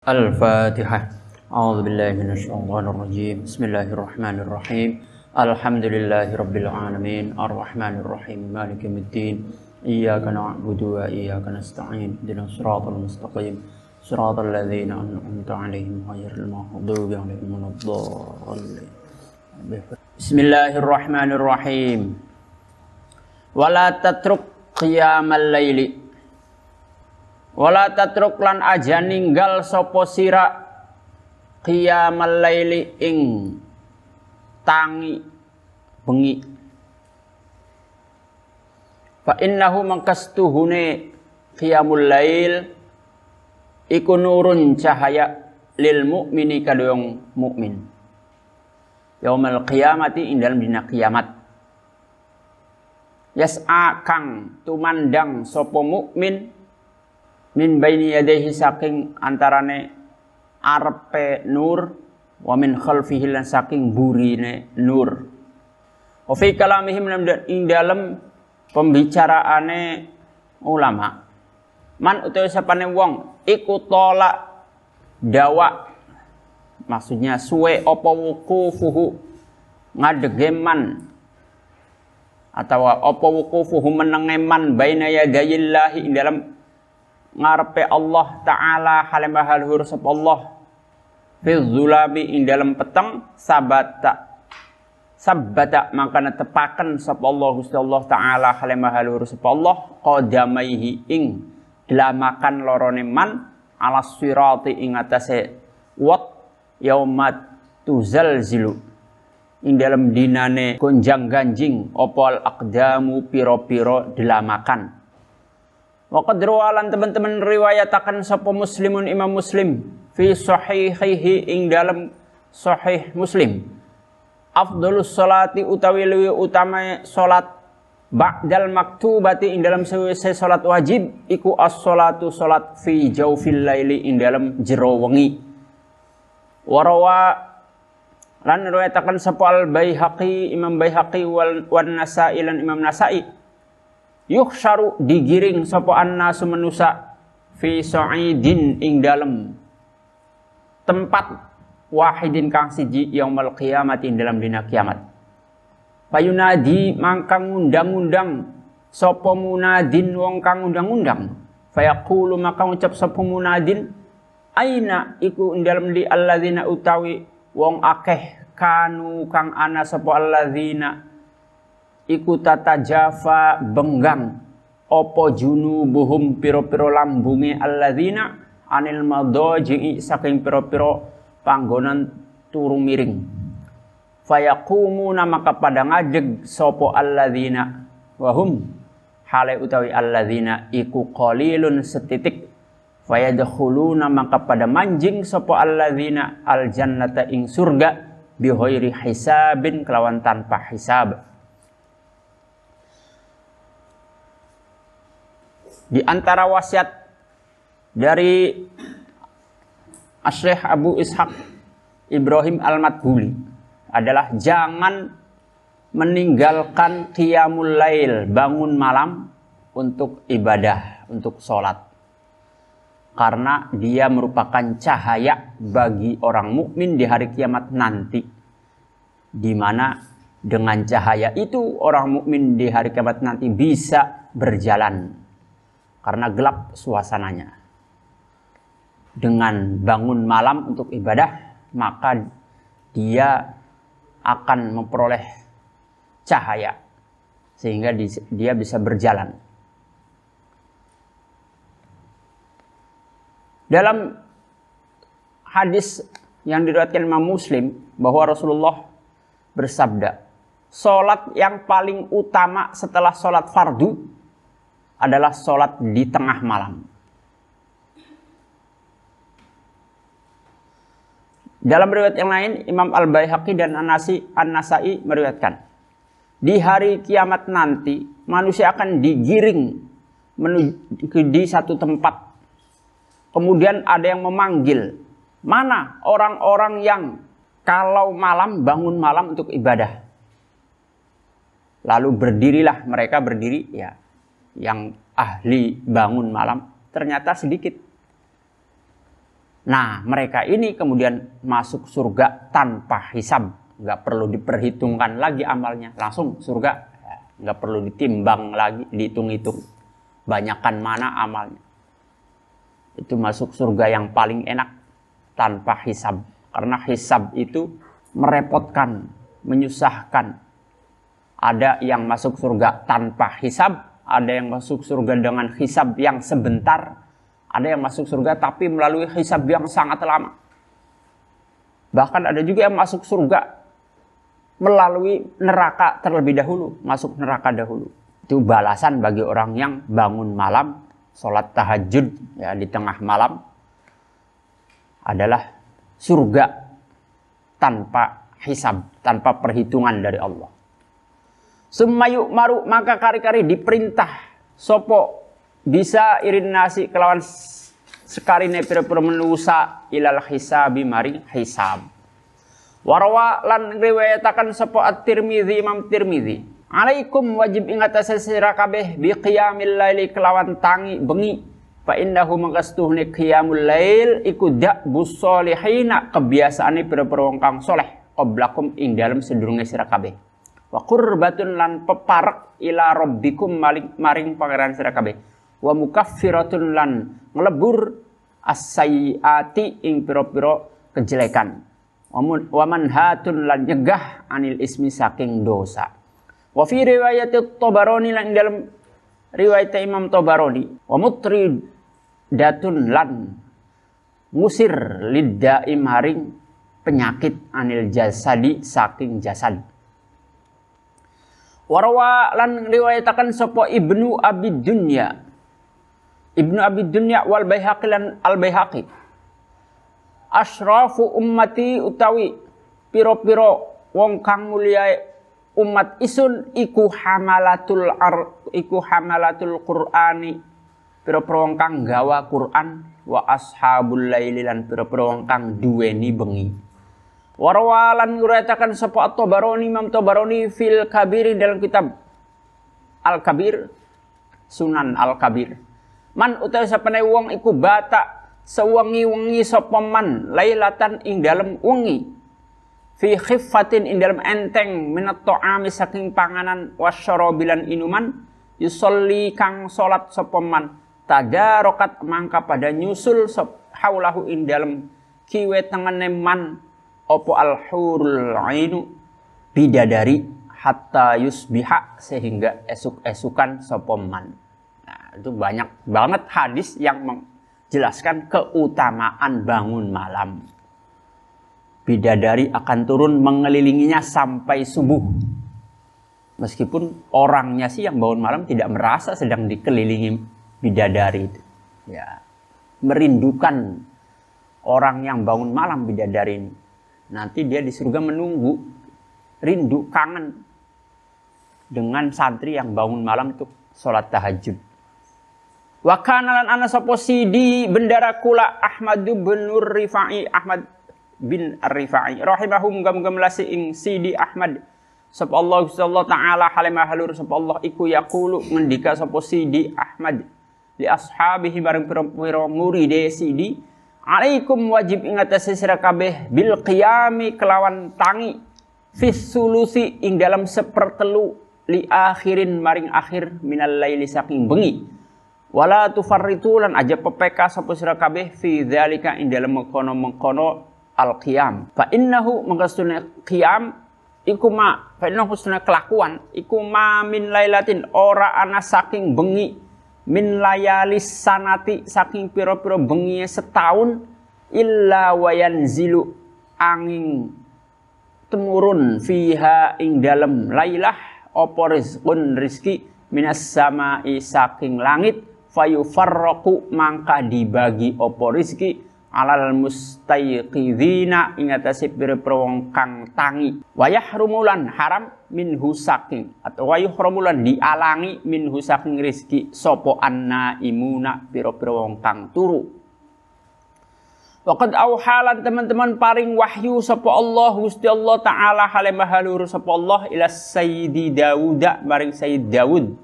Al-Fatihah. A'udzubillahi minasyaitonirrajim. Bismillahirrahmanirrahim. Alhamdulillahirabbil alamin. Arrahmanirrahim. Maliki yaumiddin. Iyyaka na'budu wa iyyaka nasta'in. Ihdinas siratal mustaqim. Siratal ladzina an'amta 'alaihim ghairil maghdubi 'alaihim waladdallin. Bismillahirrahmanirrahim. Wala tatruk qiyamal laili. Wala tatruk lan aja ninggal sapa sira qiyamal laili ing tangi bengi. Fa innahu mangkastuhune qiyamul lail iku nurun cahaya lil mukmini kadung mukmin. Yaumal qiyamati ing dalem dina kiamat. Yas'a kang tumandang sapa mukmin min baini yadayhi saking antarane arepe nur wa min khalfihi lan saking burine nur. Wa fi kalamihim ing dalem pembicaraane ulama. Man utawa sapane wong iku tolak dawa, maksudnya suwe apa wukufuhu ngadege man atau apa wukufuhu menenge man baina yadayillahi ing dalem ngarepe Allah Ta'ala halimah halhur sapa Allah fil zulami ing dalam peteng sabata mangkana tepaken sapa Allah Gusti Allah Ta'ala halimah halhur sapa Allah qadamaihi ing delamakan lorone man ala sirati ing atase wat yaumat tuzalzilu ing dalam dinane gonjang ganjing opal aqdamu piro-piro delamakan. Waqad rawalan teman-teman riwayatakan sapa Muslimun Imam Muslim fi sahihihi ing dalam sahih Muslim. Afdhalus sholati utawi luwih utama salat ba'dal maktubati ing dalam sawise salat wajib iku as-sholatu salat fi jawfil laili ing dalam jero wengi. Warawa lan riwayatakan sapa al-Baihaqi Imam Baihaqi wal Nasa'i lan Imam Nasa'i yukhsharu digiring sapa annasu manusa fi sa'idin ing dalem tempat wahidin kang siji yaumul qiyamati ing dalam dina kiamat. Fayunadi mangkang ngundang-undang sapa munadin wong kang ngundang-undang. Fayaqulu maka ngucap sapa munadin aina iku ing dalem di alladzina utawi wong akeh kanu kang ana sapa alladzina iku tata jafa benggang opo junubuhum piro-piro lambunge alladzina anil madaji saking piro-piro panggonan turu miring. Fayaqumuna maka pada ngadeg sopo alladzina wahum hale utawi alladzina iku qalilun setitik. Fayadkhuluna maka pada manjing sopo alladzina aljannata ing surga bighairi hisabin kelawan tanpa hisab. Di antara wasiat dari Syekh Abu Ishaq Ibrahim Al-Madbuli adalah jangan meninggalkan qiyamul lail, bangun malam untuk ibadah, untuk sholat. Karena dia merupakan cahaya bagi orang mukmin di hari kiamat nanti. Di mana dengan cahaya itu orang mukmin di hari kiamat nanti bisa berjalan. Karena gelap suasananya. Dengan bangun malam untuk ibadah, maka dia akan memperoleh cahaya. Sehingga dia bisa berjalan. Dalam hadis yang diriwayatkan Imam Muslim, bahwa Rasulullah bersabda, sholat yang paling utama setelah sholat fardu adalah sholat di tengah malam. Dalam riwayat yang lain, Imam Al-Baihaqi dan An-Nasa'i meriwayatkan, di hari kiamat nanti manusia akan digiring menuju di satu tempat. Kemudian ada yang memanggil, mana orang-orang yang kalau malam bangun malam untuk ibadah. Lalu berdirilah mereka berdiri, ya. Yang ahli bangun malam ternyata sedikit. Nah, mereka ini kemudian masuk surga tanpa hisab. Nggak perlu diperhitungkan lagi amalnya. Langsung surga. Nggak perlu ditimbang lagi, dihitung-hitung. Banyakan mana amalnya. Itu masuk surga yang paling enak tanpa hisab. Karena hisab itu merepotkan, menyusahkan. Ada yang masuk surga tanpa hisab. Ada yang masuk surga dengan hisab yang sebentar. Ada yang masuk surga tapi melalui hisab yang sangat lama. Bahkan ada juga yang masuk surga melalui neraka terlebih dahulu. Masuk neraka dahulu. Itu balasan bagi orang yang bangun malam, sholat tahajud ya, di tengah malam. Adalah surga tanpa hisab, tanpa perhitungan dari Allah. Semayu maru maka kari-kari diperintah sopo bisa irin nasi kelawan sekarine pira-pira menusa ilal hisabi mari hisab. Warwa lan riwayatakan sopo at-Tirmidzi Imam Tirmidzi. Alaikum wajib ingat sira kabeh bi qiyamil laili kelawan tangi bengi. Fa innahu mangkastuhne qiyamul lail iku da'bus solihina kebiasaane pira-pira wong kang saleh qablakum ing dalem sedurunge sira kabeh. Wa qurbatun lan peparek ila rabbikum maring pangeran sira kabeh. Wa mukaffiratun lan nglebur as-sayyiati ing pira-pira kejelekan. Wa manhatun lan nyegah anil ismi saking dosa. Wa fi riwayat Tabarani lan dalam riwayat Imam Tabarani wa mutridatun lan ngusir liddai maring penyakit anil jasadi saking jasad. Warwa lan riwayatakan sapa Ibnu Abi Dunya. Ibnu Abi Dunya wal Baihaqi lan Al Baihaqi. Asrafu ummati utawi piro-piro wong kang mulia umat isun iku hamalatul Qur'ani. Piro-piro wong kang gawa Qur'an wa ashabul laili lan piro-piro wong kang duweni bengi. Warwalan nguratakan sapa At-Tabarani Imam Tabarani fil Kabir dalam kitab Al-Kabir Sunan Al-Kabir. Man utawi sapane wong iku bata sewengi-wengi sapa man lailatan ing dalem wengi fi khiffatin ing dalem enteng minat ta'ami saking panganan wasyarabilan inuman yusolli kang salat sapa man tadarokat mangka pada nyusul haulahu ing dalem kiwe tengene man opo al-hurul ainu bidadari hatta yusbiha sehingga esuk-esukan sopoman. Nah, itu banyak banget hadis yang menjelaskan keutamaan bangun malam. Bidadari akan turun mengelilinginya sampai subuh. Meskipun orangnya sih yang bangun malam tidak merasa sedang dikelilingi bidadari itu. Ya, merindukan orang yang bangun malam bidadari ini. Nanti dia di surga menunggu, rindu, kangen dengan santri yang bangun malam untuk sholat tahajud. Wa kana lan ana sapa sidi bendara kula Ahmad bin Rifai Ahmad bin Rifai rahimahum gam-gam lasi ing sidi Ahmad sapa Allah taala halimah halur sapa Allah iku yaqulu ngendika sapa sidi Ahmad li ashabihi bareng pira-pira muride sidi. Alaikum wajib ingat sira kabeh bil qiyami kelawan tangi fis sulusi ing dalam sepertelu li akhirin maring akhir minal laili saking bengi wala tufarritu lan aja pepeka sapa sira kabeh fi dzalika ing dalam mengkono al qiyam fa innahu mangkastune qiyam iku ma fa innahu sunna kelakuan iku ma min lailatin ora ana saking bengi min layalis sanati saking piro-piro bengi setahun illa wayanzilu angin temurun fiha ing dalem lailah apa rizqun rizki minas samai saking langit fayufarraqu mangka dibagi apa rizki alal mustayqidhina ing atase pira-pira wong kang tangi wa yahrumulan haram minhu saking atau wa yuhrumulan dialangi minhu saking rezeki sapa annaimuna pira-pira wong kang turu. Waqad auhalan teman-teman paring wahyu sapa Allah Gusti Allah taala hale mahalur sapa Allah ila Sayyidi Daud maring Sayyid Daud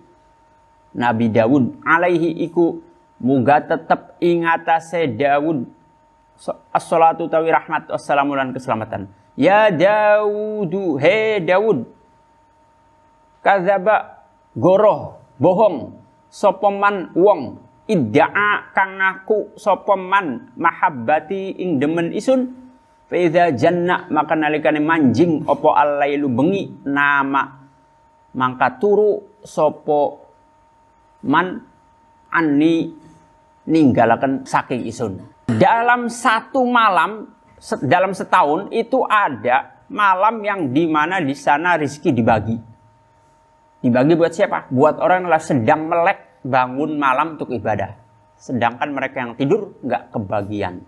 Nabi Daud alaihi iku muga tetep ing atase Daud as-salatu tawi rahmat wassalamu lan keselamatan. Ya Daudu, he Daud, kadzaba goroh bohong sapa man wong idda'a kang ngaku sapa man mahabbati ing demen isun fa idza janna maka nalikane manjing apa al-lailu bengi nama mangka turu sapa man anni ninggalaken saking isun. Dalam satu malam, dalam setahun itu ada malam yang dimana di sana rizki dibagi. Dibagi buat siapa? Buat orang yang sedang melek bangun malam untuk ibadah. Sedangkan mereka yang tidur nggak kebagian.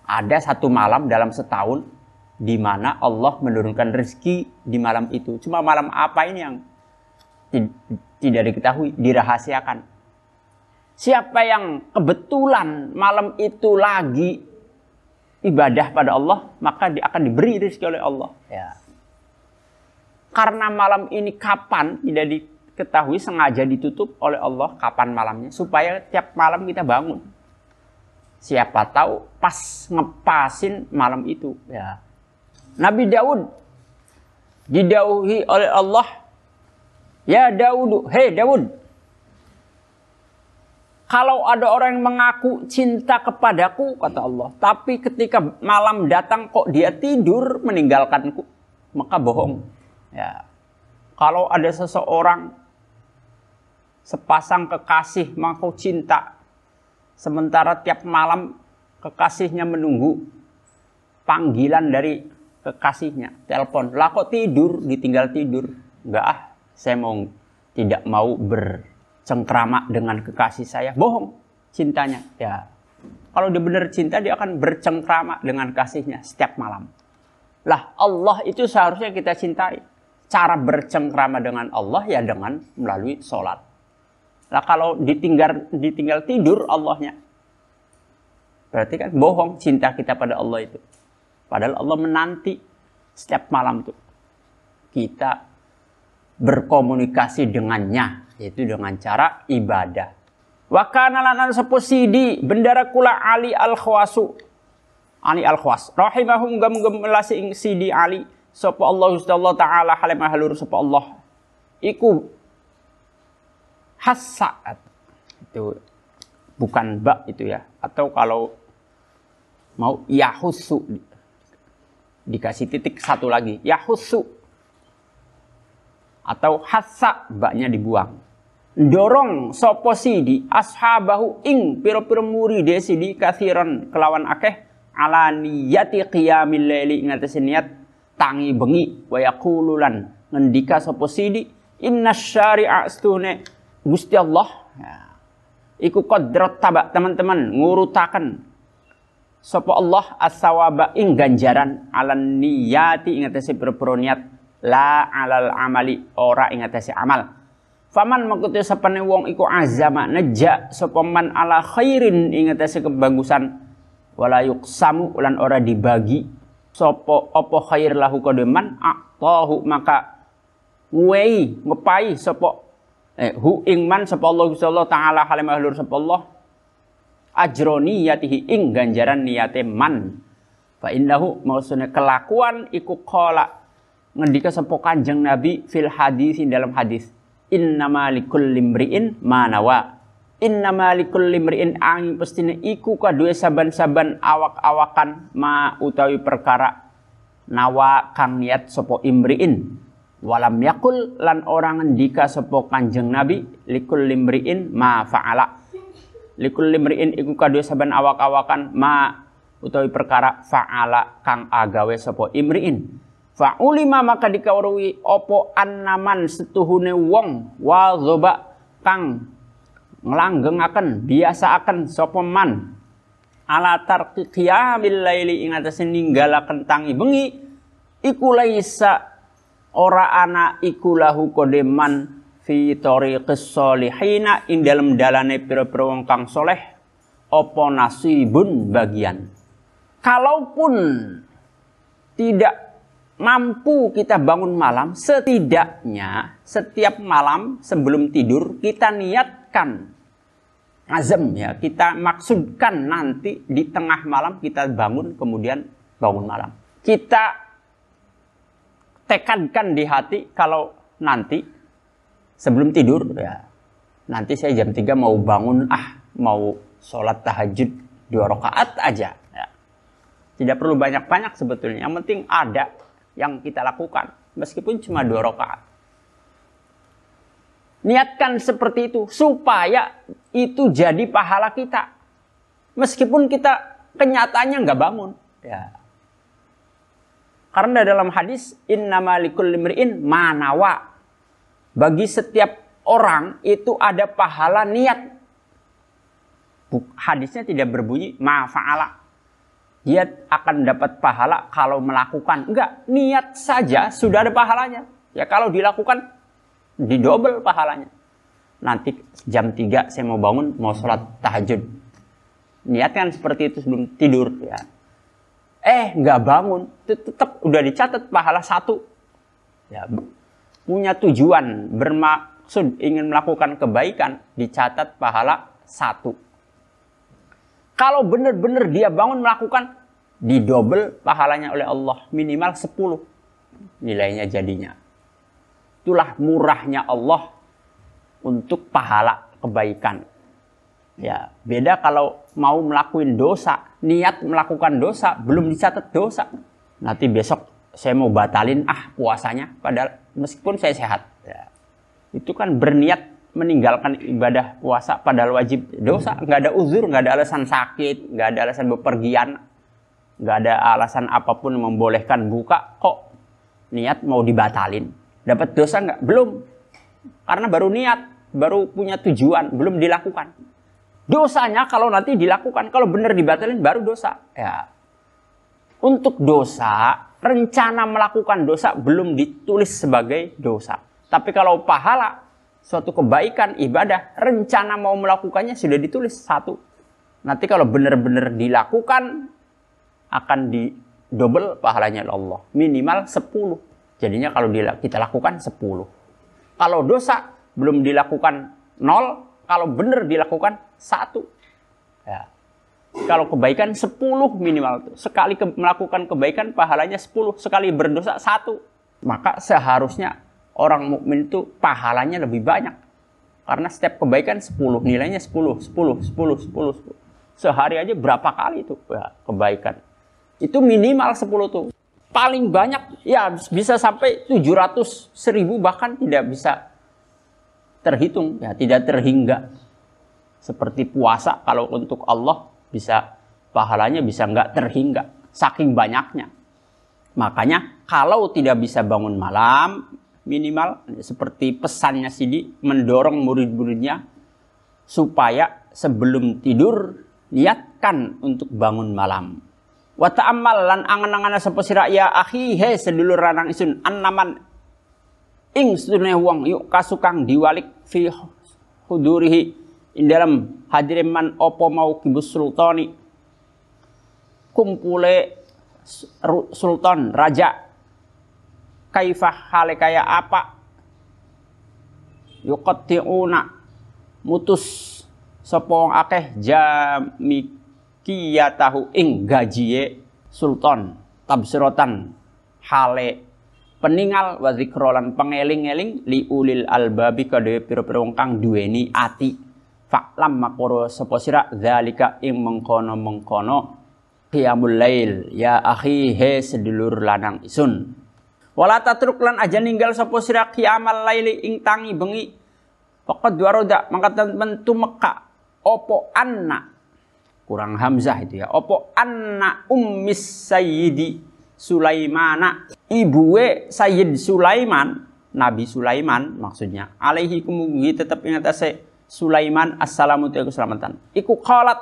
Ada satu malam dalam setahun di mana Allah menurunkan rezeki di malam itu. Cuma malam apa ini yang tidak diketahui, dirahasiakan. Siapa yang kebetulan malam itu lagi ibadah pada Allah, maka dia akan diberi rezeki oleh Allah. Ya. Karena malam ini kapan tidak diketahui, sengaja ditutup oleh Allah kapan malamnya, supaya tiap malam kita bangun. Siapa tahu pas ngepasin malam itu. Ya. Nabi Daud didauhi oleh Allah, ya Daud, hei Daud, kalau ada orang yang mengaku cinta kepadaku, kata Allah, tapi ketika malam datang kok dia tidur meninggalkanku, maka bohong. Ya. Kalau ada seseorang sepasang kekasih mengaku cinta, sementara tiap malam kekasihnya menunggu panggilan dari kekasihnya, telepon, lah kok tidur, ditinggal tidur. Enggak saya tidak mau bercengkrama dengan kekasih saya. Bohong cintanya. Ya. Kalau dia benar cinta, dia akan bercengkrama dengan kasihnya setiap malam. Lah Allah itu seharusnya kita cintai. Cara bercengkrama dengan Allah ya dengan melalui sholat. Lah kalau ditinggal tidur Allahnya, berarti kan bohong cinta kita pada Allah itu. Padahal Allah menanti setiap malam tuh kita berkomunikasi dengannya, yaitu dengan cara ibadah. Wa kana lanan sepo sidi bendara kula Ali al-Khawasu. Ali al-Khawas rahimahum gam melasi ing sidi Ali sapa Allah taala halimah halur sapa Allah. Iku hasaat. Itu bukan ba itu ya. Atau kalau mau yahusu dikasih titik satu lagi, yahusu. Atau hassa, baknya dibuang. Dorong sopo sidi ashabahu ing piro-piro muride sidi kathiran kelawan akeh ala niyati qiyamil laili ing atase niat tangi bengi wa yaqululan ngendika sopo sidi inna syari'a astune Gusti Allah ya, iku qadrat tabak teman-teman ngurutaken sopo Allah as-sawaba ing ganjaran ala niyati ing atase piro-piro niat la alal amali ora ing atase amal. Faman makutu sapane wong iku azama neja sapa man ala khairin ing atase kebagusan wala yuqsamu lan ora dibagi sapa apa khair lahu kodeman atahu maka ngepai sapa hu ing man sapa Allah Gusti Allah taala halimah lur sapa Allah ajroni yatihi ing ganjaran niyate man fa innahu maksudnya kelakuan iku qala ngendika sapa Kanjeng Nabi fil hadis dalam hadis innama likulli imri'in ma nawa innama likulli imri'in angin pestine iku kaduwe saban-saban awak-awakan ma utawi perkara nawa kang niat sapa imri'in walam yakul lan orang ngendika sapa Kanjeng Nabi likulli imri'in ma fa'ala likulli imri'in iku kaduwe saban awak-awakan ma utawi perkara fa'ala kang agawe sapa imri'in fa'ulima maka dikawruhi opo annaman setuhune wong wa zoba kang nglanggengaken biasaaken sapa man ala tarqi qiyamil laili ing atase ninggalaken tangi bengi iku laisa ora ana iku lahu kodeman fi tariqis sholihina ing dalem dalane pira-pira wong kang soleh apa nasibun bagian. Kalaupun tidak mampu kita bangun malam, setidaknya setiap malam sebelum tidur kita niatkan azam ya, kita maksudkan nanti di tengah malam kita bangun, kemudian bangun malam. Kita tekankan di hati kalau nanti sebelum tidur ya, nanti saya jam 3 mau bangun, mau sholat tahajud 2 rakaat aja ya. Tidak perlu banyak-banyak sebetulnya, yang penting ada yang kita lakukan meskipun cuma 2 rakaat. Niatkan seperti itu supaya itu jadi pahala kita. Meskipun kita kenyataannya nggak bangun. Ya. Karena dalam hadis innama likulli imri'in ma nawa. Bagi setiap orang itu ada pahala niat. Hadisnya tidak berbunyi ma fa'ala. Dia akan dapat pahala kalau melakukan. Enggak, niat saja sudah ada pahalanya. Ya kalau dilakukan didobel pahalanya. Nanti jam 3 saya mau bangun, mau sholat tahajud. Niatkan seperti itu sebelum tidur ya. Nggak bangun, tetap udah dicatat pahala 1. Ya, punya tujuan, bermaksud ingin melakukan kebaikan, dicatat pahala 1. Kalau benar-benar dia bangun melakukan, didobel pahalanya oleh Allah, minimal 10 nilainya jadinya. Itulah murahnya Allah untuk pahala kebaikan. Ya, beda kalau mau melakukan dosa, niat melakukan dosa, belum dicatat dosa. Nanti besok saya mau batalin puasanya, padahal meskipun saya sehat. Ya. Itu kan berniat meninggalkan ibadah puasa padahal wajib dosa. Nggak ada uzur, nggak ada alasan sakit, nggak ada alasan bepergian, nggak ada alasan apapun yang membolehkan buka, kok niat mau dibatalin. Dapat dosa nggak? Belum. Karena baru niat, baru punya tujuan, belum dilakukan. Dosanya kalau nanti dilakukan, kalau benar dibatalin baru dosa. Ya. Untuk dosa, rencana melakukan dosa belum ditulis sebagai dosa. Tapi kalau pahala, suatu kebaikan, ibadah, rencana mau melakukannya sudah ditulis 1. Nanti kalau benar-benar dilakukan, akan didobel pahalanya oleh Allah. Minimal 10. Jadinya kalau kita lakukan 10. Kalau dosa belum dilakukan 0, kalau benar dilakukan 1. Ya. Kalau kebaikan 10 minimal. Sekali melakukan kebaikan pahalanya 10, sekali berdosa 1. Maka seharusnya orang mukmin itu pahalanya lebih banyak. Karena setiap kebaikan 10, nilainya 10, 10, 10, 10, 10. Sehari aja berapa kali itu ya, kebaikan. Itu minimal 10 tuh. Paling banyak ya bisa sampai 700, 1000 bahkan tidak bisa terhitung ya, tidak terhingga. Seperti puasa kalau untuk Allah bisa pahalanya bisa nggak terhingga saking banyaknya. Makanya kalau tidak bisa bangun malam, minimal seperti pesannya Sidi mendorong murid-muridnya supaya sebelum tidur niatkan untuk bangun malam. Wa ta'ammal lan angan-angana sapa sira ya akhi he sedulur ranang isun annaman ing sedune wong yuk kasukang diwalik fi hudurihi ing dalam hadireman opo mau kibus sultani kumpule sultan raja kaifah hale kaya apa yuqatti'una mutus sapa wong akeh kiyatahu ing gajiye sultan tabsirotan hale peningal wa zikrolan pengeling-eling li ulil albabi kadhe pira-pira wong kang duweni ati fa'lam makoro sapa sira zalika ing mengkono-mengkono qiyamul lail ya akhi he sedulur lanang isun wala tatruk lan aja ninggal sapa sira qiyamal laili ing tangi bengi faqad waroda mangka mentu meka opo anna kurang hamzah itu ya. Opo anna ummis sayyidi Sulaimana. Ibuwe Sayyid Sulaiman. Nabi Sulaiman maksudnya. Alaihi kumugi tetap ingat saya. Sulaiman assalamualaikum keselamatan. Iku qalat.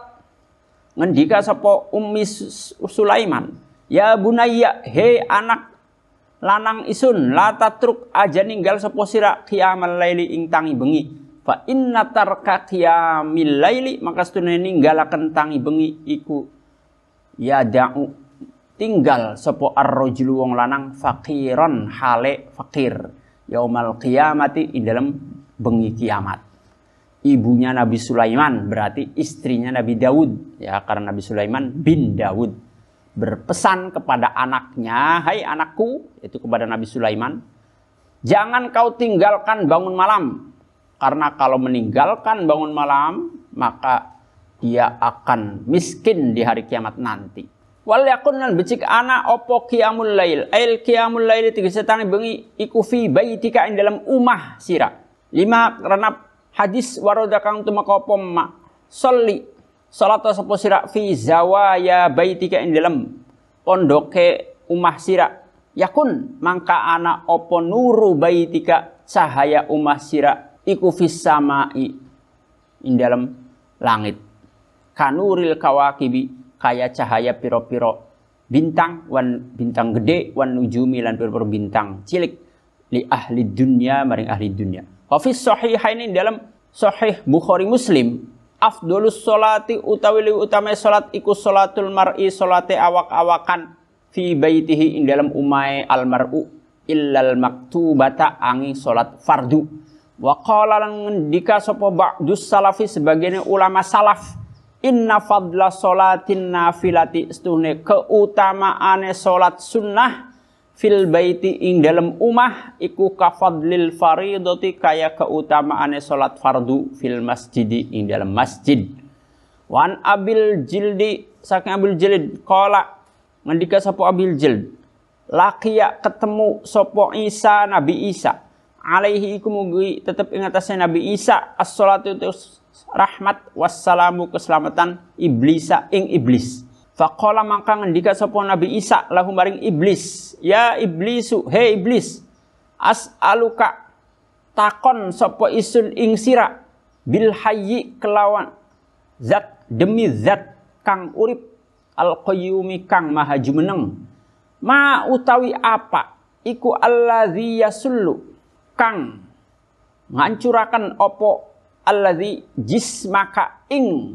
Ngendika sopo ummis Sulaiman. Ya bunayya. Hei anak lanang isun. La tatruk aja ninggal sopo sira qiyamal laili ing tangi bengi. Fa inna tarka qiyamil laili maka setune ninggalaken tangi bengi iku ya da'u tinggal sapa ar-rajulu wong lanang faqiron hale fakir yaumal qiyamati ing dalam bengi kiamat. ibunya Nabi Sulaiman, berarti istrinya Nabi Daud, ya, karena Nabi Sulaiman bin Daud berpesan kepada anaknya, hai anakku, itu kepada Nabi Sulaiman, jangan kau tinggalkan bangun malam, karena kalau meninggalkan bangun malam maka dia akan miskin di hari kiamat nanti. Wal yakun lan becik ana opo qiyamul lail, ail qiyamul lail tegese tane bengi iku fi baitika ing dalam umah sira. 5 karena hadis waroda kang tumeka apa mak sholli salat sapa sira fi zawaya baitika ing dalam pondoke umah sira. Yakun mangka ana opo nuru baitika cahaya umah sira iku fis samai ing dalam langit. Kanuril kawakibi kaya cahaya piro-piro bintang, wan bintang gede, wan nujumi lan piro-piro bintang cilik li ahli dunya maring ahli dunya. Wa fi sahihaini dalam sahih Bukhari Muslim, afdholus sholati utawi utama salat iku salatul mar'i salate awak-awakan fi baitihi ing dalam umahe al mar'u illal maktubata angin salat fardu. Wa qala lan ngendika sapa ba'dus salafi sebagian ulama salaf, inna fadla sholatin nafilati stune keutamaane sholat sunnah fil baiti ing dalam umah iku kafadlil faridoti kaya keutamaane sholat fardu fil masjidi ing dalam masjid. Wan abil jildi saking abil jilid qala ngendika sapa abil jild laqiya ketemu sapa Isa Nabi Isa alaihi iku mugi tetep ing atase Nabi Isa as-sholatu rahmat wassalamu keselamatan iblisa ing iblis. Faqala mangka ngendika sapa Nabi Isa lahu maring iblis, ya iblisu, he iblis, as'aluka takon sapa isun ing sira bil hayyi kelawan zat demi zat kang urip al qayyumi kang maha jumeneng, ma utawi apa iku allazi yasullu kang ngancuraken opo alladzi jismaka ing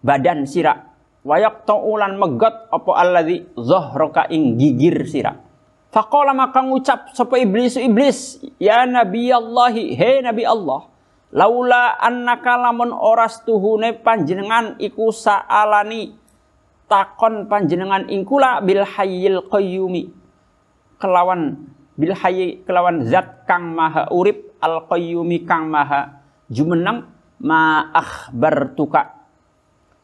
badan sira wayak ta'ulan megot apa alladzi zahraka ing gigir sira. Faqala maka ngucap sapa iblis, ya nabi Allahi, he nabi Allah, laula annaka lamun oras tuhune panjenengan iku sa'alani takon panjenengan ing kula bil hayyil qayyumi kelawan bil hayyi kelawan zat kang maha urip al qayyumi kang maha jumeneng ma akhbartuka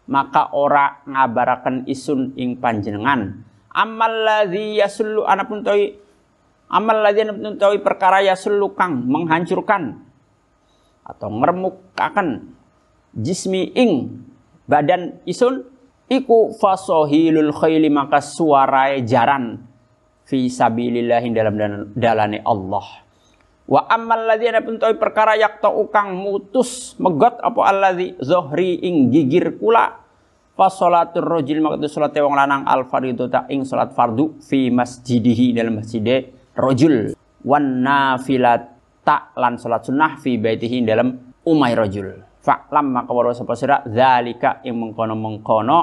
maka ora ngabaraken isun ing panjenengan amal ladzi yasullu anapun tawi amal ladzi anapun tawi perkara yasullu kang menghancurkan atau ngremukkaken jismi ing badan isun iku fasohilul khayli maka suarae jaran fi sabilillah dalam dalane Allah. Wa ammal ladzina puntai perkara yaqta'u kang mutus megot apa alladzi zohri ing gigir kula fa sholatur rajul maka salate wong lanang al fardhu ing salat fardu fi masjidihi dalam masjide rajul wan nafilat lan salat sunnah fi baitihi dalam umai rajul. Fa'lam maka waro sapa sira zalika ing mengkono-mengkono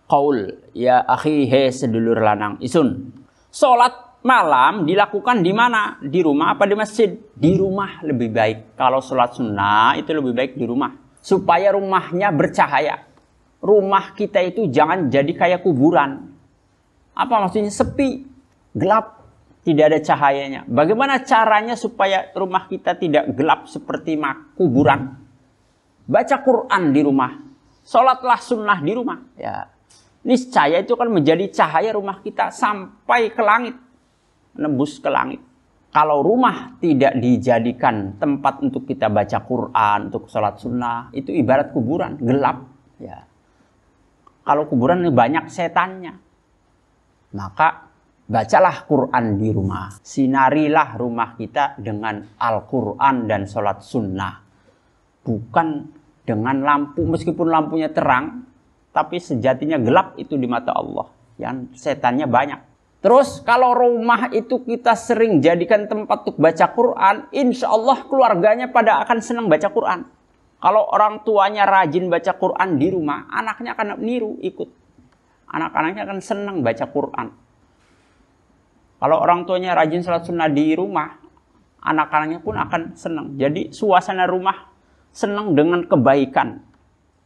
qaul ya akhi he sedulur lanang isun. Salat malam dilakukan di mana? Di rumah apa di masjid? Di rumah lebih baik. Kalau sholat sunnah itu lebih baik di rumah. Supaya rumahnya bercahaya. Rumah kita itu jangan jadi kayak kuburan. Apa maksudnya? Sepi, gelap, tidak ada cahayanya. Bagaimana caranya supaya rumah kita tidak gelap seperti kuburan? Baca Quran di rumah. Sholatlah sunnah di rumah. Ya, niscaya itu kan menjadi cahaya rumah kita sampai ke langit. Nembus ke langit. Kalau rumah tidak dijadikan tempat untuk kita baca Quran, untuk sholat sunnah, itu ibarat kuburan, gelap. Ya. Kalau kuburan ini banyak setannya, maka bacalah Quran di rumah. Sinarilah rumah kita dengan Al-Quran dan sholat sunnah. Bukan dengan lampu, meskipun lampunya terang, tapi sejatinya gelap itu di mata Allah. Yang setannya banyak. Terus kalau rumah itu kita sering jadikan tempat untuk baca Quran, insya Allah keluarganya pada akan senang baca Quran. Kalau orang tuanya rajin baca Quran di rumah, anaknya akan niru ikut. Anak-anaknya akan senang baca Quran. Kalau orang tuanya rajin salat sunnah di rumah, anak-anaknya pun akan senang. Jadi suasana rumah senang dengan kebaikan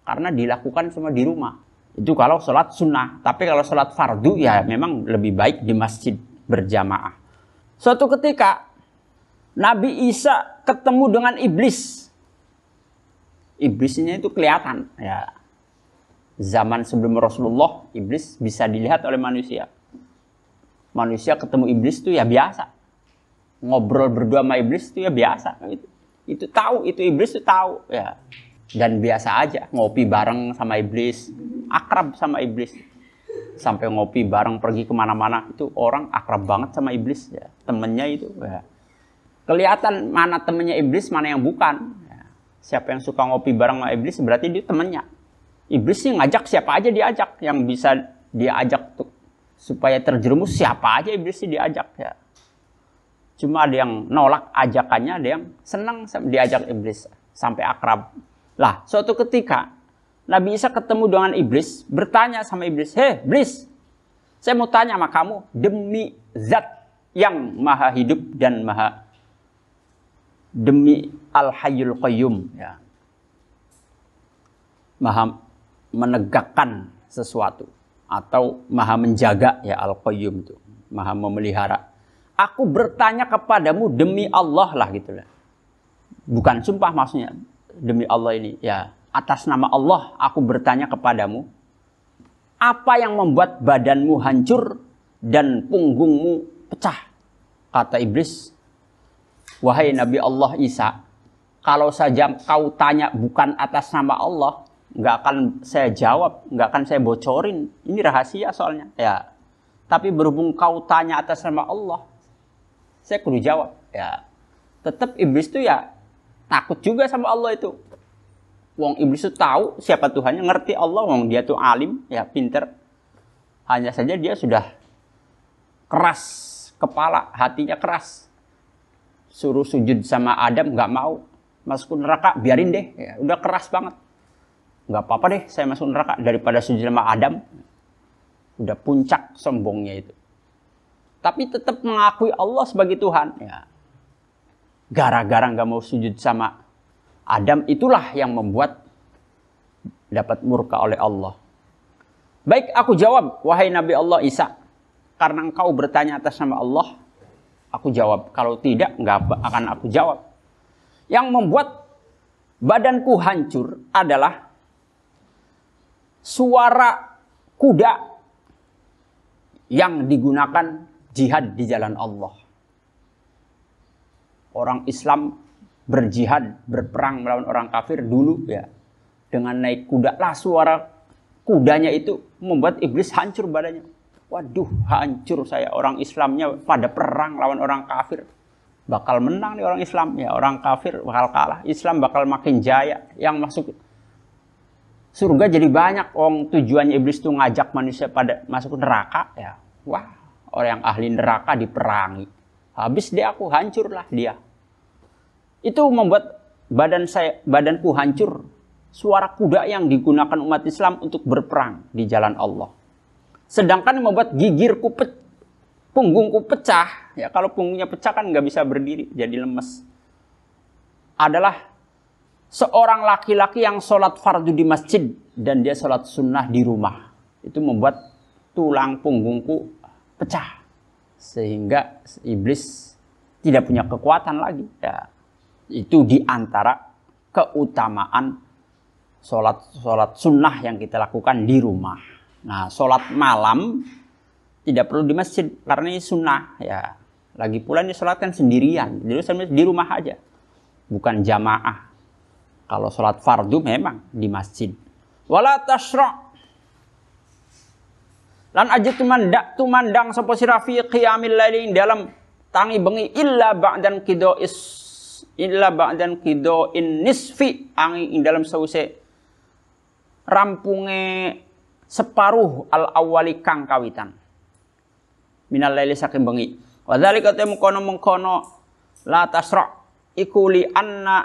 karena dilakukan cuma di rumah. Itu kalau sholat sunnah. Tapi kalau sholat fardu ya memang lebih baik di masjid berjamaah. Suatu ketika Nabi Isa ketemu dengan iblis. Iblisnya itu kelihatan ya. Zaman sebelum Rasulullah, iblis bisa dilihat oleh manusia. Manusia ketemu iblis itu ya biasa. Ngobrol berdua sama iblis itu ya biasa. Itu tahu, itu iblis itu tahu ya. Dan biasa aja ngopi bareng sama iblis, akrab sama iblis. Sampai ngopi bareng pergi kemana-mana, itu orang akrab banget sama iblis ya. Temennya itu ya. Kelihatan mana temennya iblis, mana yang bukan ya. Siapa yang suka ngopi bareng sama iblis berarti dia temennya. Iblis sih ngajak siapa aja diajak. Yang bisa diajak tuh supaya terjerumus siapa aja iblis sih diajak ya. Cuma ada yang nolak ajakannya, ada yang senang diajak iblis sampai akrab. Lah, suatu ketika Nabi Isa ketemu dengan iblis, bertanya sama iblis, "Hei, iblis, saya mau tanya sama kamu demi zat yang maha hidup dan maha, demi Al-Hayyul Qayyum ya. Maha menegakkan sesuatu atau maha menjaga ya, Al-Qayyum itu, maha memelihara. Aku bertanya kepadamu demi Allah lah gitu lah. Bukan sumpah maksudnya. Demi Allah ini ya. Atas nama Allah aku bertanya kepadamu. Apa yang membuat badanmu hancur dan punggungmu pecah? Kata iblis. Wahai Nabi Allah Isa. Kalau saja kau tanya bukan atas nama Allah. Nggak akan saya jawab. Nggak akan saya bocorin. Ini rahasia soalnya. Ya. Tapi berhubung kau tanya atas nama Allah. Saya kudu jawab ya. Tetap iblis itu ya takut juga sama Allah itu. Wong iblis itu tahu siapa Tuhannya, ngerti Allah, wong dia tuh alim ya, pinter. Hanya saja dia sudah keras kepala, hatinya keras. Suruh sujud sama Adam nggak mau, masuk neraka biarin deh ya, udah keras banget. Nggak apa-apa deh saya masuk neraka daripada sujud sama Adam. Udah puncak sombongnya itu. Tapi tetap mengakui Allah sebagai Tuhan. Ya. Gara-gara nggak mau sujud sama Adam, itulah yang membuat dapat murka oleh Allah. Baik, aku jawab, wahai Nabi Allah Isa. Karena engkau bertanya atas nama Allah, aku jawab. Kalau tidak, nggak akan aku jawab. Yang membuat badanku hancur adalah suara kuda yang digunakan jihad di jalan Allah. Orang Islam berjihad, berperang melawan orang kafir dulu ya. Dengan naik kuda. Lah suara kudanya itu membuat iblis hancur badannya. Waduh, hancur saya. Orang Islamnya pada perang lawan orang kafir. Bakal menang nih orang Islam. Ya, orang kafir bakal kalah. Islam bakal makin jaya. Yang masuk surga jadi banyak. Tujuannya iblis itu ngajak manusia pada masuk neraka ya. Wah. Orang yang ahli neraka diperangi. Habis dia aku hancurlah dia. Itu membuat badanku hancur. Suara kuda yang digunakan umat Islam untuk berperang di jalan Allah. Sedangkan membuat gigirku punggungku pecah. Ya kalau punggungnya pecah kan nggak bisa berdiri, jadi lemes. Adalah seorang laki-laki yang sholat fardu di masjid dan dia sholat sunnah di rumah. Itu membuat tulang punggungku pecah sehingga iblis tidak punya kekuatan lagi ya. Itu diantara keutamaan sholat sunnah yang kita lakukan di rumah. Nah, sholat malam tidak perlu di masjid karena ini sunnah ya. Lagi pula ini sholat kan sendirian, jadi di rumah aja, bukan jamaah. Kalau sholat fardu memang di masjid. Wala tasra' lan aja tumandang sapa sira fi qiyamil laili dalam tangi bengi illa ba'dan qido'in nisfi angi ing dalam sause rampunge separuh al awali kang kawitan minal laili saking bengi wa dzalika mengkono la tasra iku li anna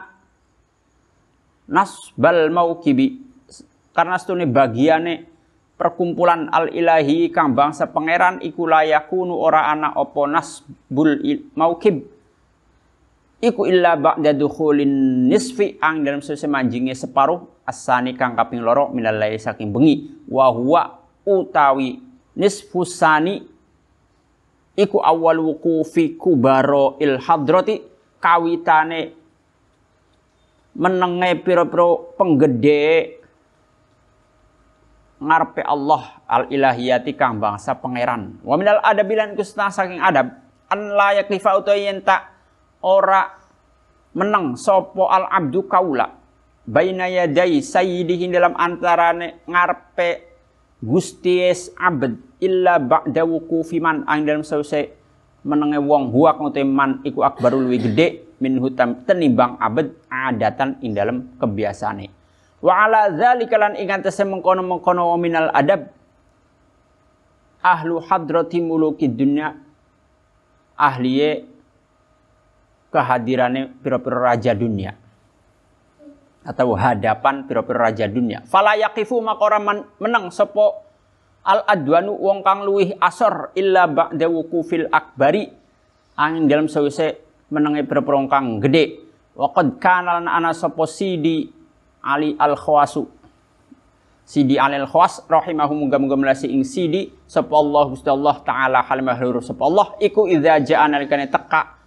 nasbal mauqibi karena stune bagiane perkumpulan al-ilahi kang bangsa pangeran iku layakunu ora ana apa nasbul mauqib iku illa ba'da dukhulin nisfi ang dalam sause manjinge separuh asani kang kaping loro minal laili saking bengi wa huwa utawi nisfusani iku awal wuqufi kubaro il hadrati kawitane menenge pira-pira penggede ngarepe Allah al ilahiyati kang bangsa pangeran wa minal adabilan kusna saking adab an la yaklifa utawi yen tak ora menang sopo al abdu kaula baina yadai sayyidihi dalam antarane ngarepe gusties abd illa ba'da wuqufi man ang dalam sause menenge wong huwa kang man iku akbarul wi gede min hutam tenimbang abd adatan ing dalam kebiasaane wa ala dzalika lan ing antese mengkono-mengkono minal adab ahlu hadrati mulukid dunya ahliye kehadirannya pira-pira raja dunia atau hadapan pira-pira raja dunia fala yaqifu maka menang sapa al adwanu wong kang luwih asor illa ba'da wuqufil akbari angin dalam sawise menenge pira-pira kang gede wa qad kana ana sapa Sidi Ali al Khawasu Sidi Ali al Khawas rahimahu muga-muga melasi ing Sidi sapa Allah Gusti Allah taala halimah lur sapa Allah iku idza ja'a nalikane teka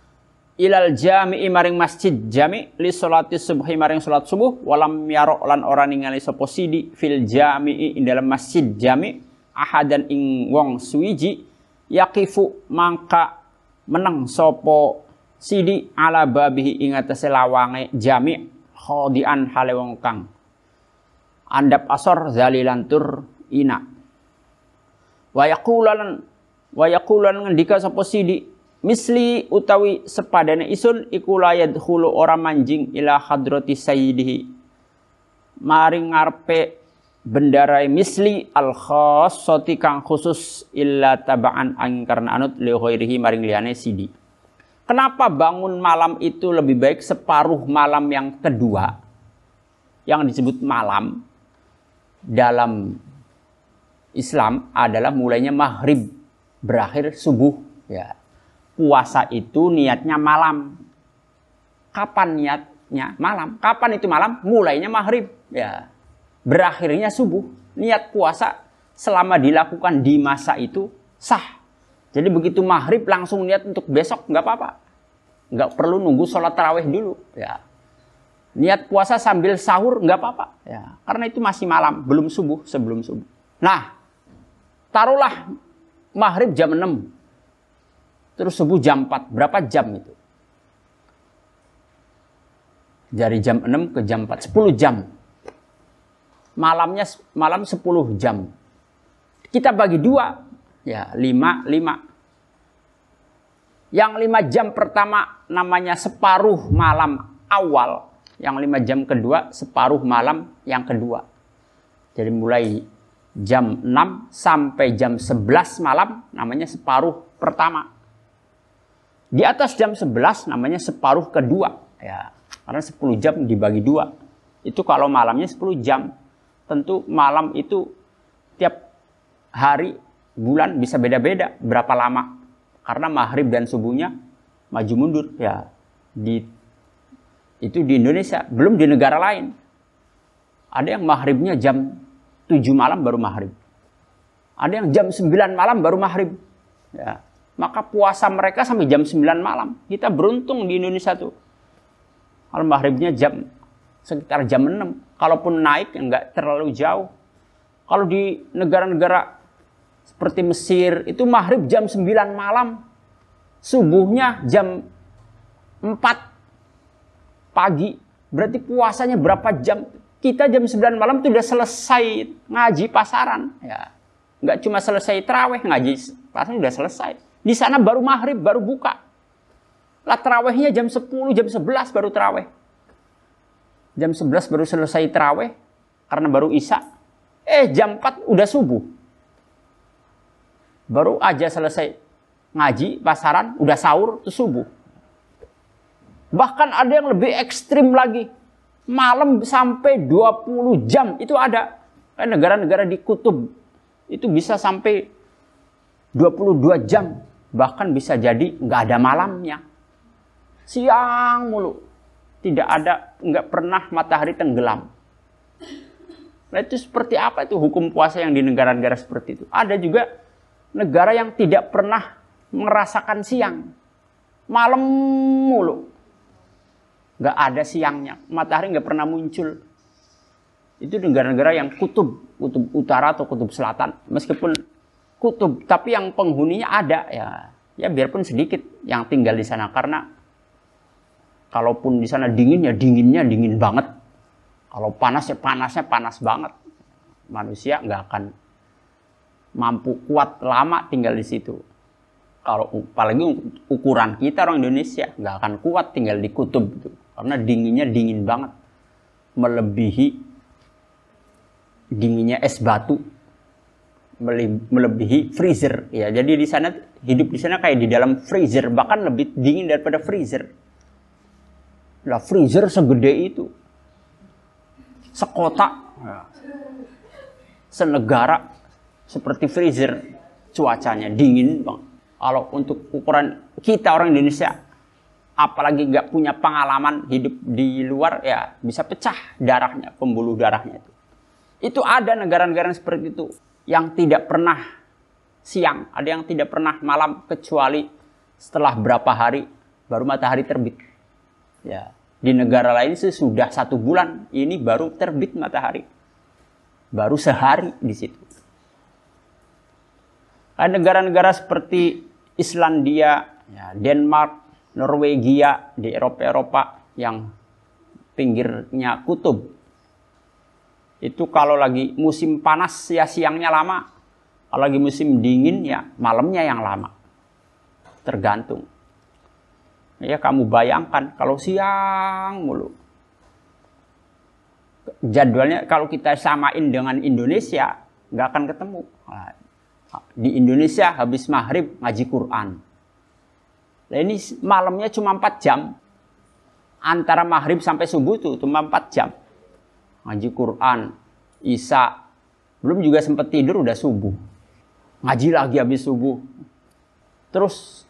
ilal jami'i maring masjid jami' li sholati subhi maring salat subuh walam yarok lan ora ningali sapa Sidi fil jami'i ing dalam masjid jami' ahadan ing wong suwiji yaqifu mangka meneng sapa Sidi ala babihi ing atase lawange jami' khodian hale wong kang andap asor zalilan tur ina wa yaqulan ngendika sapa Sidi misli utawi sepadane isun iku la yadkhulu ora manjing ila hadrati sayyidihi maring ngarepe bendarai misli al khassati kang khusus illa tabaan angin karena anut li ghairihi maring liyane Sidi. Kenapa bangun malam itu lebih baik separuh malam yang kedua yang disebut malam dalam Islam adalah mulainya maghrib berakhir subuh ya. Puasa itu niatnya malam. Kapan niatnya? Malam. Kapan itu malam? Mulainya maghrib. Ya. Berakhirnya subuh. Niat puasa selama dilakukan di masa itu sah. Jadi begitu maghrib langsung niat untuk besok nggak apa-apa. Nggak perlu nunggu sholat tarawih dulu. Ya. Niat puasa sambil sahur nggak apa-apa. Ya. Karena itu masih malam, belum subuh, sebelum subuh. Nah, taruhlah maghrib jam 6. Terus subuh jam 4. Berapa jam itu? Dari jam 6 ke jam 4. 10 jam. Malam 10 jam. Kita bagi 2. Ya, 5. Yang 5 jam pertama namanya separuh malam awal. Yang 5 jam kedua separuh malam yang kedua. Jadi mulai jam 6 sampai jam 11 malam namanya separuh pertama. Di atas jam 11 namanya separuh kedua. Ya, karena 10 jam dibagi 2. Itu kalau malamnya 10 jam. Tentu malam itu tiap hari, bulan bisa beda-beda berapa lama. Karena maghrib dan subuhnya maju mundur. Ya, itu di Indonesia. Belum di negara lain. Ada yang maghribnya jam 7 malam baru maghrib. Ada yang jam 9 malam baru maghrib. Ya. Maka puasa mereka sampai jam 9 malam. Kita beruntung di Indonesia tuh. Kalau maghribnya sekitar jam 6. Kalaupun naik enggak terlalu jauh. Kalau di negara-negara seperti Mesir itu maghrib jam 9 malam. Subuhnya jam 4 pagi. Berarti puasanya berapa jam? Kita jam 9 malam itu udah selesai ngaji pasaran. Ya. Enggak cuma selesai tarawih, ngaji pasaran udah selesai. Di sana baru maghrib, baru buka. Lah tarawihnya jam 10, jam 11 baru tarawih. Jam 11 baru selesai tarawih, karena baru isya. Jam 4 udah subuh. Baru aja selesai ngaji, pasaran, udah sahur, itu subuh. Bahkan ada yang lebih ekstrim lagi. Malam sampai 20 jam, itu ada. Negara-negara di kutub, itu bisa sampai 22 jam. Bahkan bisa jadi nggak ada malamnya. Siang mulu. Tidak ada, nggak pernah matahari tenggelam. Nah, itu seperti apa itu hukum puasa yang di negara-negara seperti itu? Ada juga negara yang tidak pernah merasakan siang. Malam mulu. Nggak ada siangnya. Matahari nggak pernah muncul. Itu negara-negara yang kutub utara atau kutub selatan. Meskipun kutub, tapi yang penghuninya ada ya biarpun sedikit yang tinggal di sana. Karena kalaupun di sana dingin ya dinginnya dingin banget. Kalau panas ya panasnya panas banget. Manusia nggak akan mampu kuat lama tinggal di situ. Kalau apalagi ukuran kita orang Indonesia nggak akan kuat tinggal di kutub gitu. Karena dinginnya dingin banget, melebihi dinginnya es batu, melebihi freezer. Ya, jadi di sana hidup di sana kayak di dalam freezer, bahkan lebih dingin daripada freezer. Lah freezer segede itu, sekota, senegara seperti freezer, cuacanya dingin bang. Kalau untuk ukuran kita orang Indonesia, apalagi nggak punya pengalaman hidup di luar, ya bisa pecah darahnya, pembuluh darahnya itu. Itu ada negara-negara seperti itu yang tidak pernah siang, ada yang tidak pernah malam kecuali setelah berapa hari baru matahari terbit. Ya, di negara lain sesudah 1 bulan ini baru terbit matahari, baru sehari di situ. Ada negara-negara seperti Islandia, ya, Denmark, Norwegia di Eropa yang pinggirnya kutub. Itu kalau lagi musim panas ya siangnya lama. Kalau lagi musim dingin ya malamnya yang lama. Tergantung. Ya kamu bayangkan kalau siang mulu. Jadwalnya kalau kita samain dengan Indonesia nggak akan ketemu. Di Indonesia habis maghrib ngaji Quran. Nah ini malamnya cuma 4 jam. Antara maghrib sampai subuh tuh cuma 4 jam. Ngaji Quran, Isya, belum juga sempat tidur udah subuh. Ngaji lagi habis subuh. Terus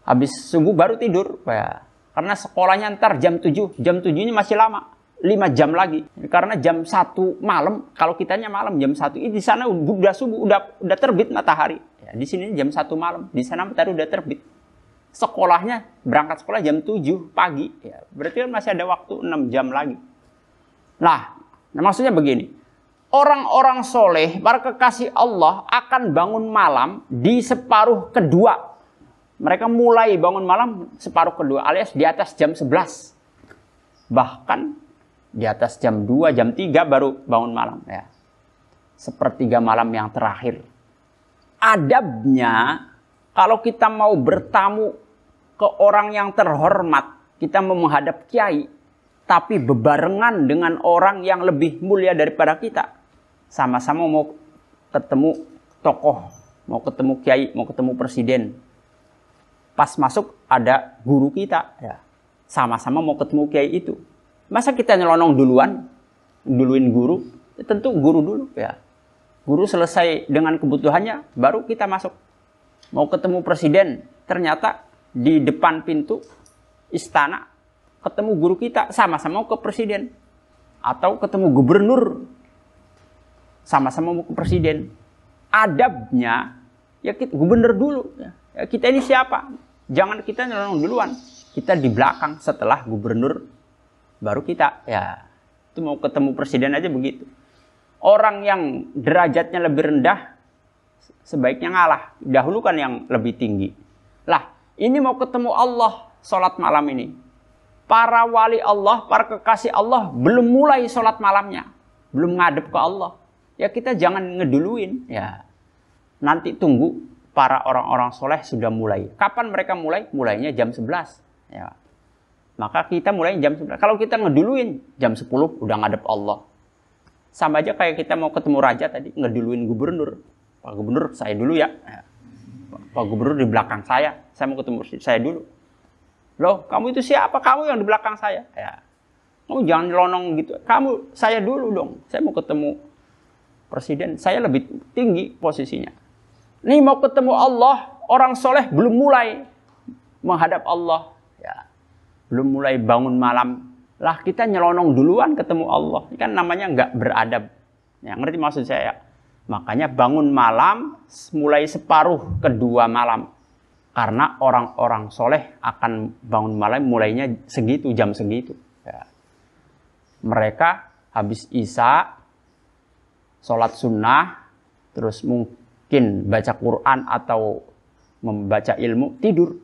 habis subuh baru tidur. Ya. Karena sekolahnya ntar jam 7. Jam 7 ini masih lama. 5 jam lagi. Karena jam 1 malam, kalau kitanya malam jam 1, di sana udah subuh, udah terbit matahari. Ya, di sini jam 1 malam, di sana matahari udah terbit. Sekolahnya, berangkat sekolah jam 7 pagi. Ya, berarti kan masih ada waktu 6 jam lagi. Nah, maksudnya begini, orang-orang soleh, para kekasih Allah akan bangun malam di separuh kedua. Mereka mulai bangun malam separuh kedua, alias di atas jam 11. Bahkan di atas jam 2, jam 3 baru bangun malam. Ya. Sepertiga malam yang terakhir. Adabnya, kalau kita mau bertamu ke orang yang terhormat, kita mau menghadap kiai, tapi bebarengan dengan orang yang lebih mulia daripada kita. Sama-sama mau ketemu tokoh, mau ketemu kiai, mau ketemu presiden. Pas masuk ada guru kita. Ya. Sama-sama mau ketemu kiai itu. Masa kita nyelonong duluin guru? Ya, tentu guru dulu. Ya. Guru selesai dengan kebutuhannya, baru kita masuk. Mau ketemu presiden, ternyata di depan pintu istana, ketemu guru kita, sama-sama mau ke presiden. Atau ketemu gubernur, sama-sama mau ke presiden. Adabnya, ya kita gubernur dulu. Ya, kita ini siapa? Jangan kita nyelonong duluan. Kita di belakang setelah gubernur, baru kita. Ya, itu mau ketemu presiden aja begitu. Orang yang derajatnya lebih rendah, sebaiknya ngalah. Dahulukan yang lebih tinggi. Lah, ini mau ketemu Allah, sholat malam ini. Para wali Allah, para kekasih Allah belum mulai sholat malamnya. Belum ngadep ke Allah. Ya kita jangan ngeduluin. Ya. Nanti tunggu para orang-orang soleh sudah mulai. Kapan mereka mulai? Mulainya jam 11. Ya. Maka kita mulai jam 11. Kalau kita ngeduluin, jam 10 udah ngadep Allah. Sama aja kayak kita mau ketemu raja tadi, ngeduluin gubernur. Pak Gubernur, saya dulu ya. Pak Gubernur di belakang saya mau ketemu saya dulu. Loh, kamu itu siapa? Kamu yang di belakang saya. Ya. Kamu jangan nyelonong gitu. Kamu, saya dulu dong. Saya mau ketemu presiden. Saya lebih tinggi posisinya. Nih mau ketemu Allah. Orang soleh belum mulai menghadap Allah. Ya. Belum mulai bangun malam, lah kita nyelonong duluan ketemu Allah. Ini kan namanya nggak beradab. Ya, ngerti maksud saya? Makanya bangun malam mulai separuh kedua malam. Karena orang-orang soleh akan bangun malam mulainya segitu, jam segitu. Ya. Mereka habis isya, sholat sunnah, terus mungkin baca Quran atau membaca ilmu, tidur.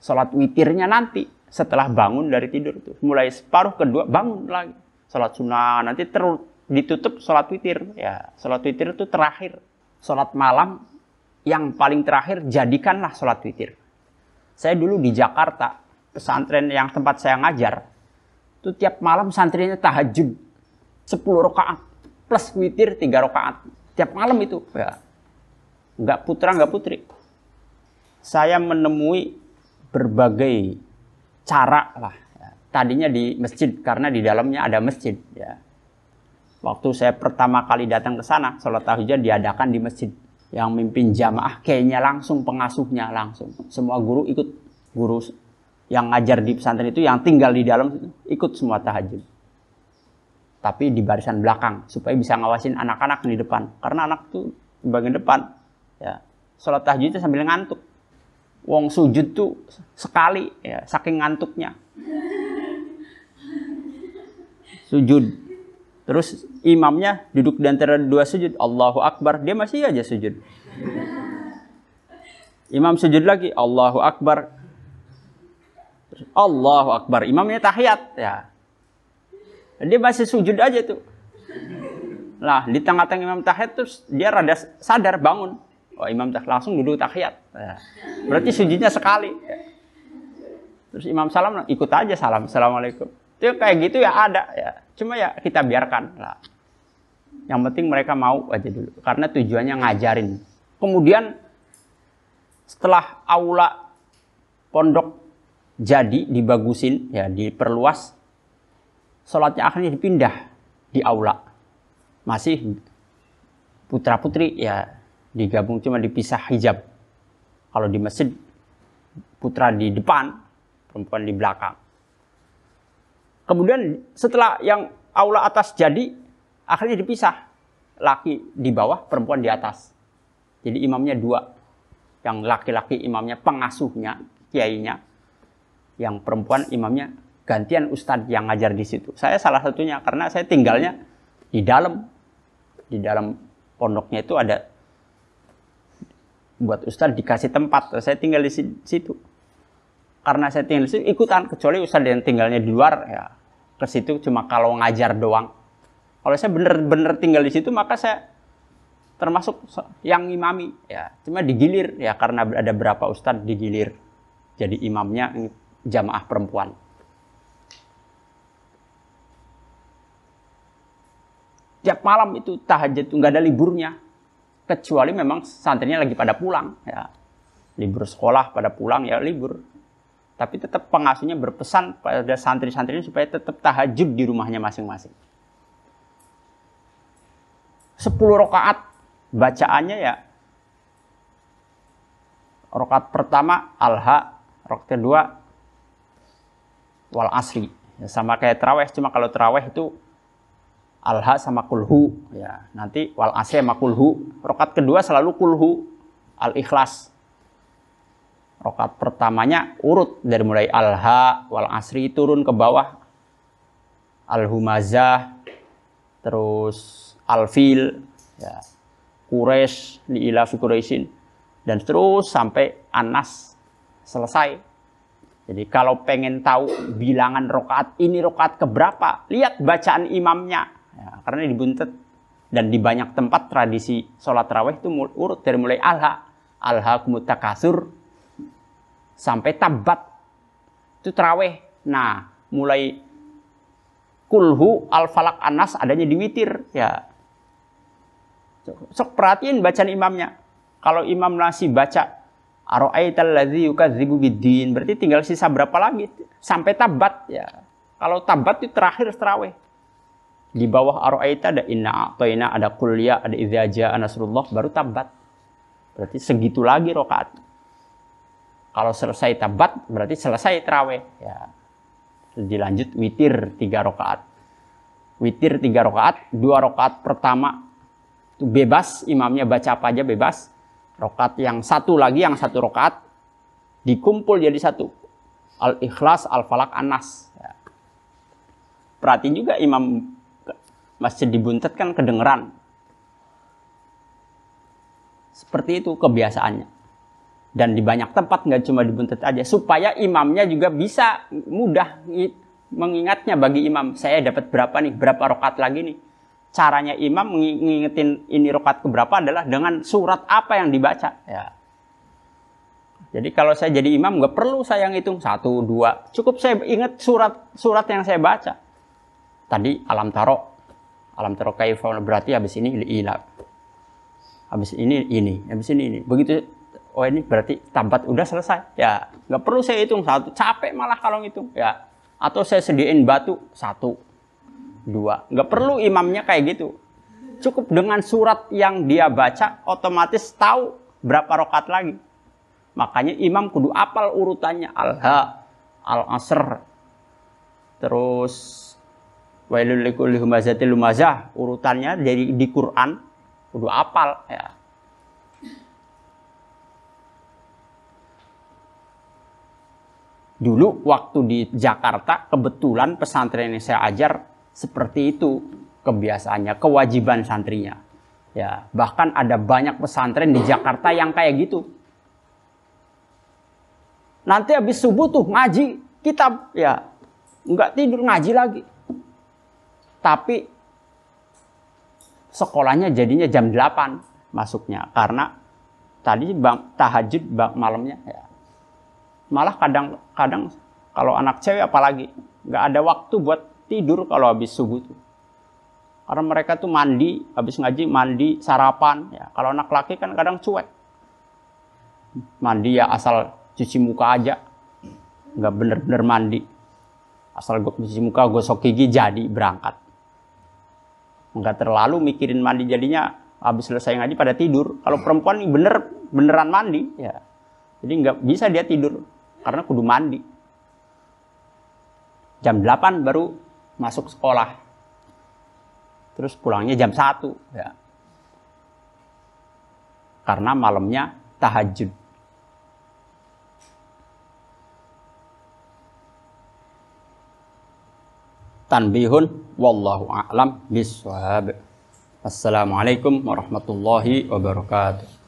Sholat witirnya nanti setelah bangun dari tidur itu. Mulai separuh kedua bangun lagi. Sholat sunnah nanti terus ditutup sholat witir. Ya, sholat witir itu terakhir. Sholat malam yang paling terakhir jadikanlah sholat witir. Saya dulu di Jakarta, pesantren yang tempat saya ngajar, itu tiap malam santrinya tahajud 10 rakaat plus witir 3 rakaat. Tiap malam itu. Ya. Nggak putra, nggak putri. Saya menemui berbagai cara lah. Ya. Tadinya di masjid karena di dalamnya ada masjid. Ya. Waktu saya pertama kali datang ke sana, sholat tahajud diadakan di masjid. Yang mimpin jamaah kayaknya langsung pengasuhnya langsung. Semua guru ikut. Guru yang ngajar di pesantren itu yang tinggal di dalam ikut semua tahajud. Tapi di barisan belakang supaya bisa ngawasin anak-anak di depan. Karena anak tuh di bagian depan. Ya. Sholat tahajud itu sambil ngantuk. Wong sujud tuh sekali, ya, saking ngantuknya. Sujud. Terus imamnya duduk di antara dua sujud. Allahu Akbar. Dia masih aja sujud. Imam sujud lagi. Allahu Akbar. Terus, Allahu Akbar. Imamnya tahiyat. Ya. Dia masih sujud aja tuh. Nah, di tengah-tengah imam tahiyat terus dia rada sadar bangun. Oh, imam langsung duduk tahiyat. Ya. Berarti sujudnya sekali. Ya. Terus imam salam, ikut aja salam. Assalamualaikum. Itu kayak gitu ya ada. Ya. Cuma ya kita biarkan. Lah. Yang penting mereka mau aja dulu. Karena tujuannya ngajarin. Kemudian setelah aula pondok jadi dibagusin, ya diperluas, sholatnya akhirnya dipindah di aula. Masih putra-putri ya digabung cuma dipisah hijab. Kalau di masjid putra di depan, perempuan di belakang. Kemudian setelah yang aula atas jadi, akhirnya dipisah. Laki di bawah, perempuan di atas. Jadi imamnya dua. Yang laki-laki imamnya pengasuhnya, kiainya. Yang perempuan imamnya gantian ustadz yang ngajar di situ. Saya salah satunya karena saya tinggalnya di dalam. Di dalam pondoknya itu ada buat ustadz dikasih tempat. Saya tinggal di situ. Karena saya tinggal di situ ikutan, kecuali ustadz yang tinggalnya di luar ya ke situ cuma kalau ngajar doang. Kalau saya bener-bener tinggal di situ maka saya termasuk yang imami ya, cuma digilir ya karena ada berapa ustadz digilir jadi imamnya jamaah perempuan. Tiap malam itu tahajud nggak ada liburnya, kecuali memang santrinya lagi pada pulang ya, libur sekolah pada pulang ya libur. Tapi tetap pengasuhnya berpesan pada santri-santrinya supaya tetap tahajud di rumahnya masing-masing. 10 rakaat bacaannya ya. Rakaat pertama Al-Ha, rakaat kedua Wal Asri. Ya, sama kayak tarawih, cuma kalau tarawih itu Al-Ha sama Kulhu ya. Nanti Wal Asri sama Kulhu. Rakaat kedua selalu Kulhu, Al-Ikhlas. Rakaat pertamanya urut dari mulai Al-Ha, Wal Asri turun ke bawah Al-Humazah, terus Al-Fil, ya, Quraisy, li'ilafi Quraisyin, dan terus sampai An-Nas selesai. Jadi kalau pengen tahu bilangan rakaat ini rakaat keberapa, lihat bacaan imamnya, ya, karena dibuntet. Dan di banyak tempat tradisi sholat tarawih itu urut dari mulai Al-Ha, Al-Haakumut Takasur, sampai Tabat itu tarawih. Nah, mulai Kulhu, Al-Falak, An-Nas adanya di witir ya. Sok perhatiin bacaan imamnya. Kalau imam nasi baca Ara'aital ladzi yukadzibu biddin, berarti tinggal sisa berapa lagi sampai Tabat ya. Kalau Tabat itu terakhir tarawih. Di bawah Ara'aita ada Inna A'tayna, ada Qul Ya, ada Idza Jaa Nasrullah, baru Tabat. Berarti segitu lagi rakaat. Kalau selesai tabat berarti selesai tarawih. Ya. Dilanjut witir 3 rakaat. Witir 3 rakaat, 2 rakaat pertama itu bebas, imamnya baca apa aja bebas. Rakaat yang satu lagi, yang 1 rakaat dikumpul jadi satu. Al-Ikhlas, Al-Falaq, An-Nas. Ya. Perhatiin juga imam masjid dibuntet kan kedengeran. Seperti itu kebiasaannya. Dan di banyak tempat nggak cuma dibuntet aja, supaya imamnya juga bisa mudah mengingatnya bagi imam. Saya dapat berapa nih, berapa rakaat lagi nih. Caranya imam ngingetin ini rakaat keberapa adalah dengan surat apa yang dibaca. Ya. Jadi kalau saya jadi imam nggak perlu saya ngitung 1, 2, cukup saya ingat surat yang saya baca. Tadi alam taro kaifa, berarti habis ini ilaf. Habis ini, habis ini. Begitu. Oh ini berarti tabat udah selesai. Ya, nggak perlu saya hitung 1. Capek malah kalau ngitung. Ya, atau saya sediain batu 1, 2. Nggak perlu imamnya kayak gitu. Cukup dengan surat yang dia baca, otomatis tahu berapa rakaat lagi. Makanya imam kudu apal urutannya. Al-Ha, Al-Asr, terus Wailul likulli humazatil lumazah. Urutannya dari di Quran kudu apal. Ya. Dulu waktu di Jakarta, kebetulan pesantren yang saya ajar seperti itu kebiasaannya, kewajiban santrinya. Ya, bahkan ada banyak pesantren di Jakarta yang kayak gitu. Nanti habis subuh tuh ngaji kitab, ya nggak tidur ngaji lagi. Tapi sekolahnya jadinya jam 8 masuknya karena tadi tahajud malamnya. Ya. Malah kadang kalau anak cewek apalagi nggak ada waktu buat tidur kalau habis subuh tuh. Karena mereka tuh mandi, habis ngaji mandi, sarapan. Ya, kalau anak laki kan kadang cuek. Mandi ya asal cuci muka aja, nggak bener-bener mandi. Asal cuci muka, gosok gigi jadi berangkat. Nggak terlalu mikirin mandi, jadinya habis selesai ngaji pada tidur. Kalau perempuan beneran mandi, ya. Jadi nggak bisa dia tidur karena kudu mandi. Jam 8 baru masuk sekolah. Terus pulangnya jam 1. Ya. Karena malamnya tahajud. Tanbihun wallahu a'lam bishawab. Assalamualaikum warahmatullahi wabarakatuh.